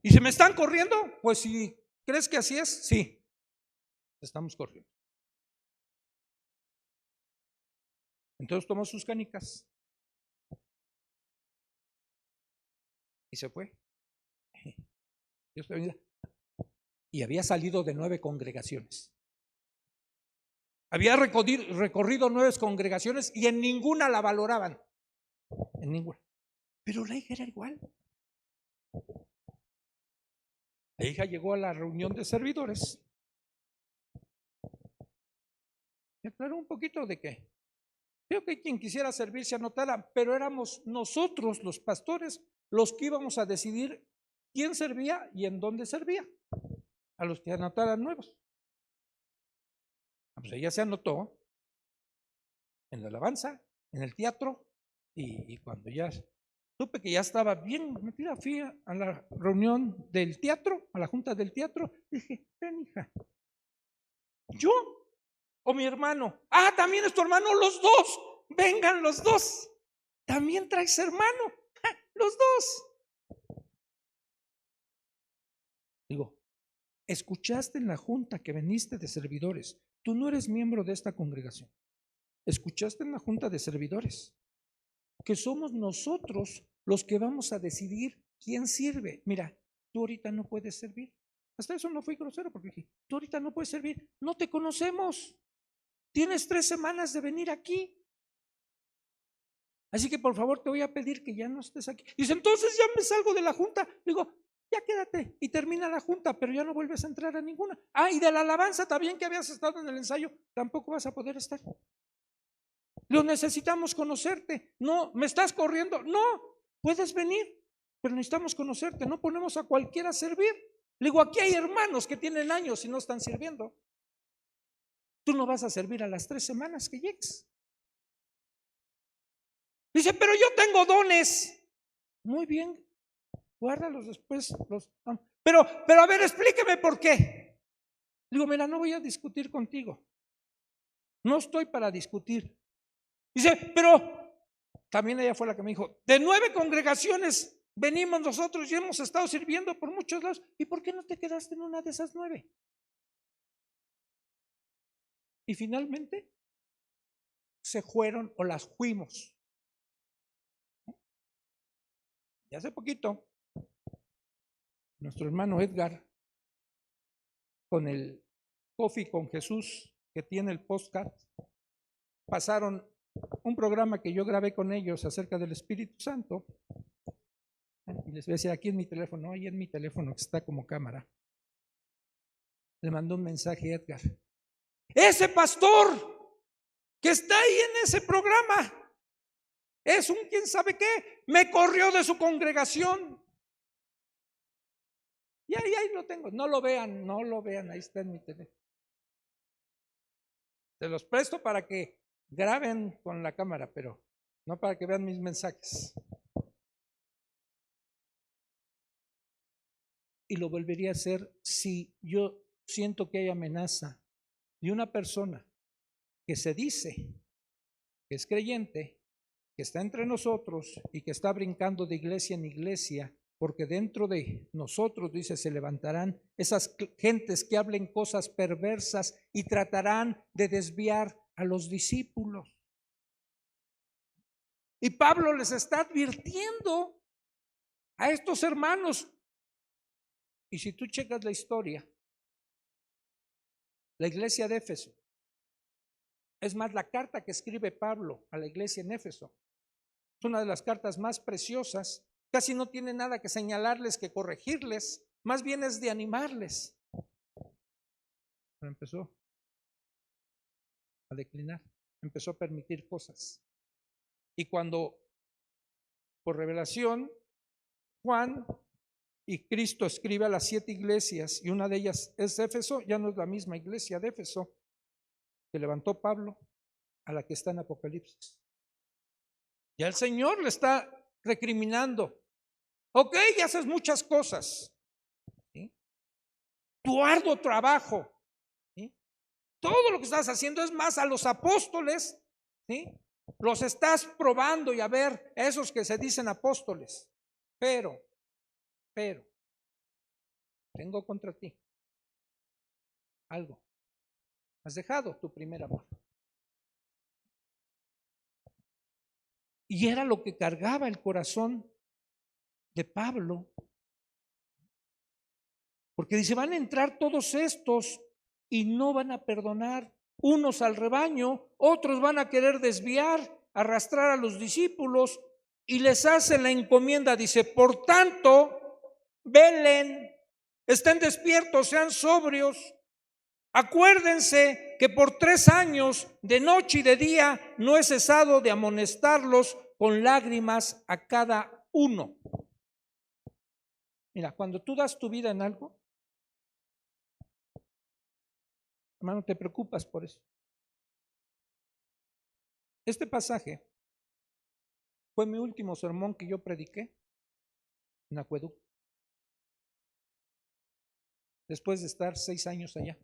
¿Y se me están corriendo? Pues si crees que así es, sí, estamos corriendo. Entonces tomó sus canicas y se fue. Dios te bendiga. Y había salido de 9 congregaciones. Había recorrido 9 congregaciones y en ninguna la valoraban. En ninguna. Pero la hija era igual. La hija llegó a la reunión de servidores. Me aclaró un poquito de que creo que quien quisiera servir se anotara, pero éramos nosotros, los pastores, los que íbamos a decidir quién servía y en dónde servía. A los que anotaran nuevos. Pues ella se anotó en la alabanza, en el teatro, y cuando ya supe que ya estaba bien metida, fui a la reunión del teatro, a la junta del teatro, dije, ven hija, ¿yo o mi hermano? También es tu hermano, los dos, vengan los dos, también traes hermano, los dos. Digo, escuchaste en la junta que veniste de servidores, tú no eres miembro de esta congregación. Escuchaste en la junta de servidores que somos nosotros los que vamos a decidir quién sirve. Mira, tú ahorita no puedes servir. Hasta eso no fui grosero porque dije, tú ahorita no puedes servir, no te conocemos. Tienes 3 semanas de venir aquí. Así que por favor te voy a pedir que ya no estés aquí. Dice, entonces ya me salgo de la junta. Digo, ya quédate y termina la junta, pero ya no vuelves a entrar a ninguna. Y de la alabanza también, que habías estado en el ensayo, tampoco vas a poder estar. Lo necesitamos conocerte. No, ¿me estás corriendo? No, puedes venir, pero necesitamos conocerte. No ponemos a cualquiera a servir. Le digo, aquí hay hermanos que tienen años y no están sirviendo. Tú no vas a servir a las 3 semanas que llegues. Dice, pero yo tengo dones. Muy bien, guárdalos después. Pero a ver, explíqueme por qué. Digo, mira, no voy a discutir contigo. No estoy para discutir. Dice, pero también ella fue la que me dijo, de 9 congregaciones venimos nosotros y hemos estado sirviendo por muchos lados. ¿Y por qué no te quedaste en una de esas 9? Y finalmente se fueron, o las fuimos. Y hace poquito, nuestro hermano Edgar, con el Coffee con Jesús, que tiene el podcast, pasaron un programa que yo grabé con ellos acerca del Espíritu Santo. Y les voy a decir, aquí en mi teléfono, ahí en mi teléfono que está como cámara, le mandó un mensaje a Edgar. Ese pastor que está ahí en ese programa es un quién sabe qué, me corrió de su congregación. Y ahí lo tengo. No lo vean, ahí está en mi teléfono. Se los presto para que graben con la cámara, pero no para que vean mis mensajes. Y lo volvería a hacer si yo siento que hay amenaza de una persona que se dice que es creyente, que está entre nosotros y que está brincando de iglesia en iglesia, porque dentro de nosotros, dice, se levantarán esas gentes que hablen cosas perversas y tratarán de desviar a los discípulos. Y Pablo les está advirtiendo a estos hermanos. Y si tú checas la historia, la iglesia de Éfeso, es más, la carta que escribe Pablo a la iglesia en Éfeso, es una de las cartas más preciosas. Casi no tiene nada que señalarles, que corregirles, más bien es de animarles. Pero empezó a declinar, empezó a permitir cosas. Y cuando, por revelación, Juan y Cristo escribe a las 7 iglesias, y una de ellas es Éfeso, ya no es la misma iglesia de Éfeso que levantó Pablo a la que está en Apocalipsis. Ya el Señor le está recriminando. Ok, ya haces muchas cosas, ¿sí? Tu arduo trabajo, ¿sí? Todo lo que estás haciendo, es más, a los apóstoles, ¿sí? Los estás probando, y a ver, esos que se dicen apóstoles, pero, tengo contra ti algo. Has dejado tu primer amor. Y era lo que cargaba el corazón de Pablo. Porque dice, van a entrar todos estos y no van a perdonar. Unos al rebaño, otros van a querer desviar, arrastrar a los discípulos, y les hace la encomienda. Dice, por tanto, velen, estén despiertos, sean sobrios. Acuérdense que por 3 años, de noche y de día, no he cesado de amonestarlos con lágrimas a cada uno. Mira, cuando tú das tu vida en algo, hermano, te preocupas por eso. Este pasaje fue mi último sermón que yo prediqué en Acueducto, después de estar 6 años allá.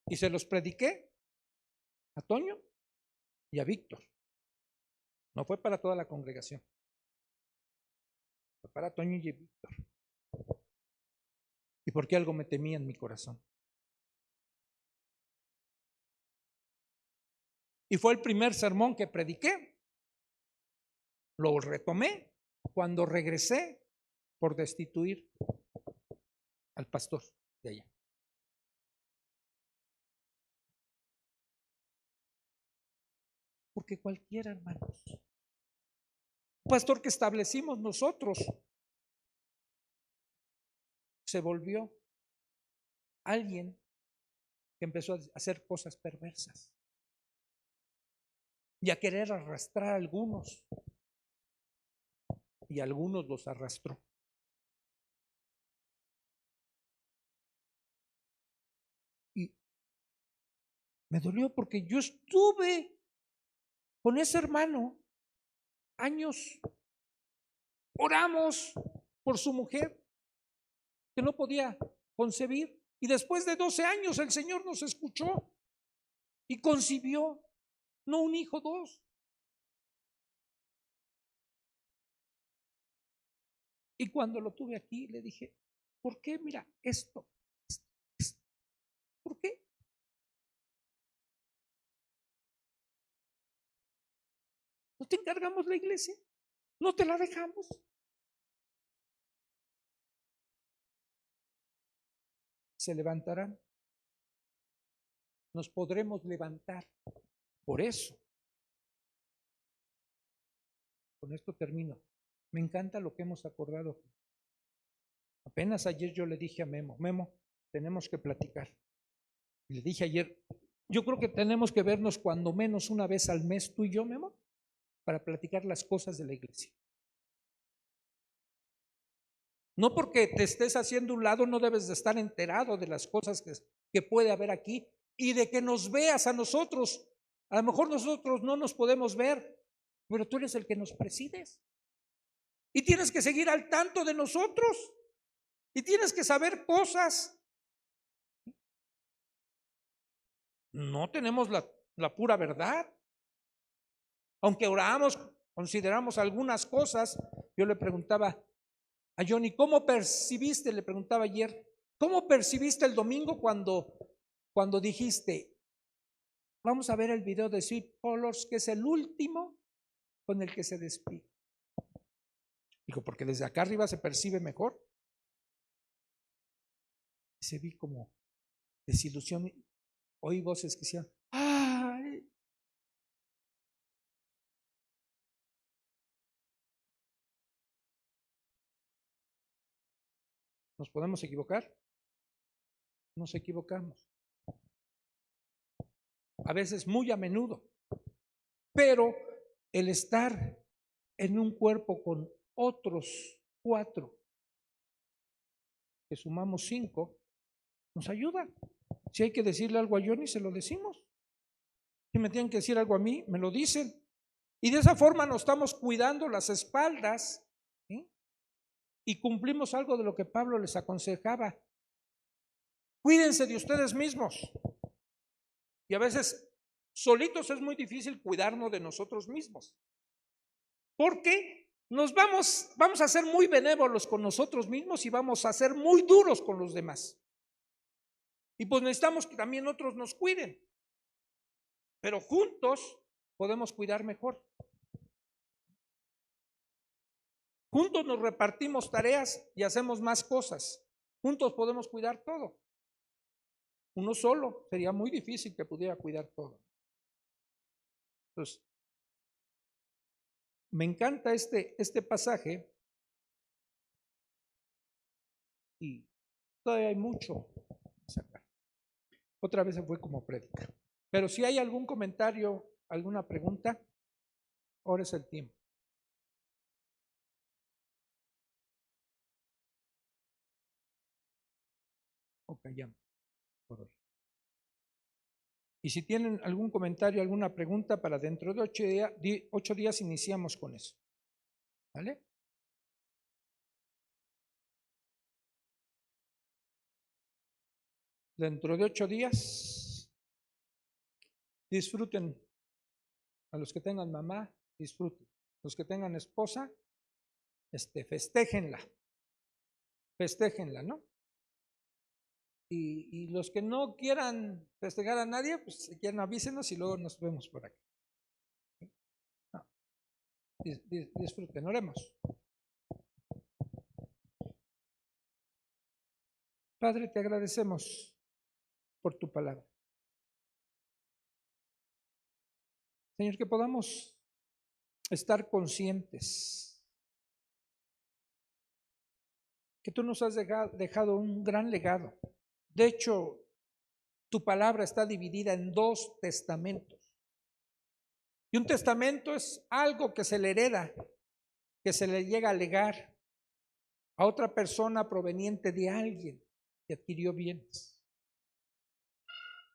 Y se los prediqué a Toño y a Víctor. No fue para toda la congregación, fue para Toño y Víctor. Y porque algo me temía en mi corazón. Y fue el primer sermón que prediqué. Lo retomé cuando regresé por destituir al pastor de allá. Porque cualquiera, hermanos, un pastor que establecimos nosotros, se volvió alguien que empezó a hacer cosas perversas y a querer arrastrar a algunos, y a algunos los arrastró. Y me dolió porque yo estuve con ese hermano años, oramos por su mujer que no podía concebir, y después de 12 años el Señor nos escuchó y concibió, no un hijo, dos. Y cuando lo tuve aquí le dije, ¿por qué? Mira, esto, ¿por qué? ¿No te encargamos la iglesia? ¿No te la dejamos? Se levantarán. Nos podremos levantar. Por eso, con esto termino. Me encanta lo que hemos acordado. Apenas ayer yo le dije a Memo, tenemos que platicar. Y le dije ayer, yo creo que tenemos que vernos cuando menos una vez al mes, tú y yo, Memo, para platicar las cosas de la iglesia. No porque te estés haciendo un lado, no debes de estar enterado de las cosas que puede haber aquí y de que nos veas a nosotros. A lo mejor nosotros no nos podemos ver, pero tú eres el que nos presides. Y tienes que seguir al tanto de nosotros. Y tienes que saber cosas. No tenemos la pura verdad. Aunque oramos, consideramos algunas cosas. Yo le preguntaba a Johnny, ¿cómo percibiste? Le preguntaba ayer, ¿cómo percibiste el domingo cuando dijiste, vamos a ver el video de Sweet Colors, que es el último con el que se despide? Digo, porque desde acá arriba se percibe mejor. Y se vi como desilusión. Oí voces que decían, ¡ay! ¿Nos podemos equivocar? Nos equivocamos. A veces muy a menudo. Pero el estar en un cuerpo con otros 4, que sumamos 5, nos ayuda. Si hay que decirle algo a Johnny, se lo decimos. Si me tienen que decir algo a mí, me lo dicen. Y de esa forma nos estamos cuidando las espaldas, ¿sí? Y cumplimos algo de lo que Pablo les aconsejaba. Cuídense de ustedes mismos. Y a veces solitos es muy difícil cuidarnos de nosotros mismos. Porque vamos a ser muy benévolos con nosotros mismos y vamos a ser muy duros con los demás. Y pues necesitamos que también otros nos cuiden. Pero juntos podemos cuidar mejor. Juntos nos repartimos tareas y hacemos más cosas. Juntos podemos cuidar todo. Uno solo sería muy difícil que pudiera cuidar todo. Entonces, me encanta este pasaje y todavía hay mucho que sacar. Otra vez se fue como prédica. Pero si hay algún comentario, alguna pregunta, ahora es el tiempo. O callamos por hoy. Y si tienen algún comentario, alguna pregunta, para dentro de 8 días iniciamos con eso. ¿Vale? Dentro de 8 días, disfruten. A los que tengan mamá, disfruten. Los que tengan esposa, festéjenla. Festéjenla, ¿no? Y los que no quieran festejar a nadie, pues si quieren avísenos y luego nos vemos por aquí. No. Disfruten, oremos. Padre, te agradecemos por tu palabra. Señor, que podamos estar conscientes que tú nos has dejado un gran legado. De hecho, tu palabra está dividida en 2 testamentos. Y un testamento es algo que se le hereda, que se le llega a legar a otra persona proveniente de alguien que adquirió bienes.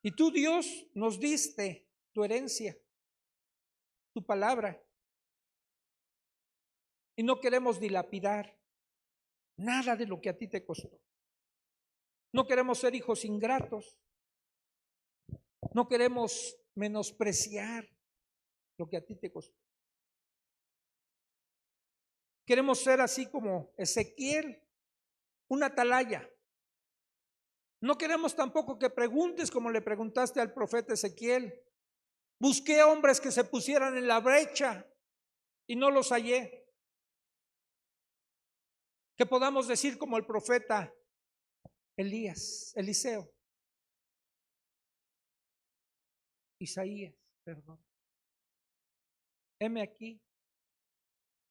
Y tú, Dios, nos diste tu herencia, tu palabra. Y no queremos dilapidar nada de lo que a ti te costó. No queremos ser hijos ingratos. No queremos menospreciar lo que a ti te costó. Queremos ser así como Ezequiel, una atalaya. No queremos tampoco que preguntes como le preguntaste al profeta Ezequiel. Busqué hombres que se pusieran en la brecha y no los hallé. Que podamos decir como el profeta Eliseo, Isaías, perdón. Heme aquí,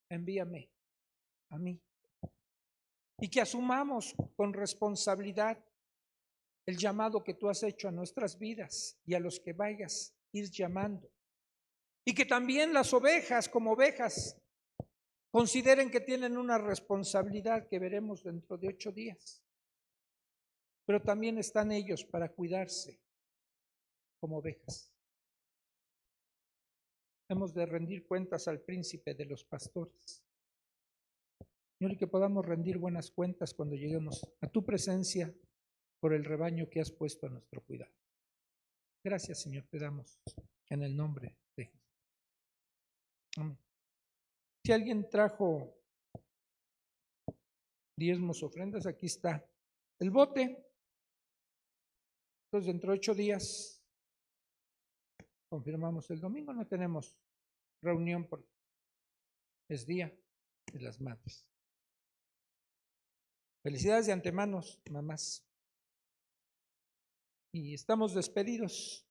envíame a mí. Y que asumamos con responsabilidad el llamado que tú has hecho a nuestras vidas y a los que vayas a ir llamando. Y que también las ovejas, como ovejas, consideren que tienen una responsabilidad que veremos dentro de 8 días. Pero también están ellos para cuidarse como ovejas. Hemos de rendir cuentas al príncipe de los pastores. Señor, y que podamos rendir buenas cuentas cuando lleguemos a tu presencia por el rebaño que has puesto a nuestro cuidado. Gracias, Señor, te damos en el nombre de Jesús. Amén. Si alguien trajo diezmos, ofrendas, aquí está el bote. Entonces, dentro de 8 días, confirmamos el domingo, no tenemos reunión porque es Día de las Madres. Felicidades de antemano, mamás. Y estamos despedidos.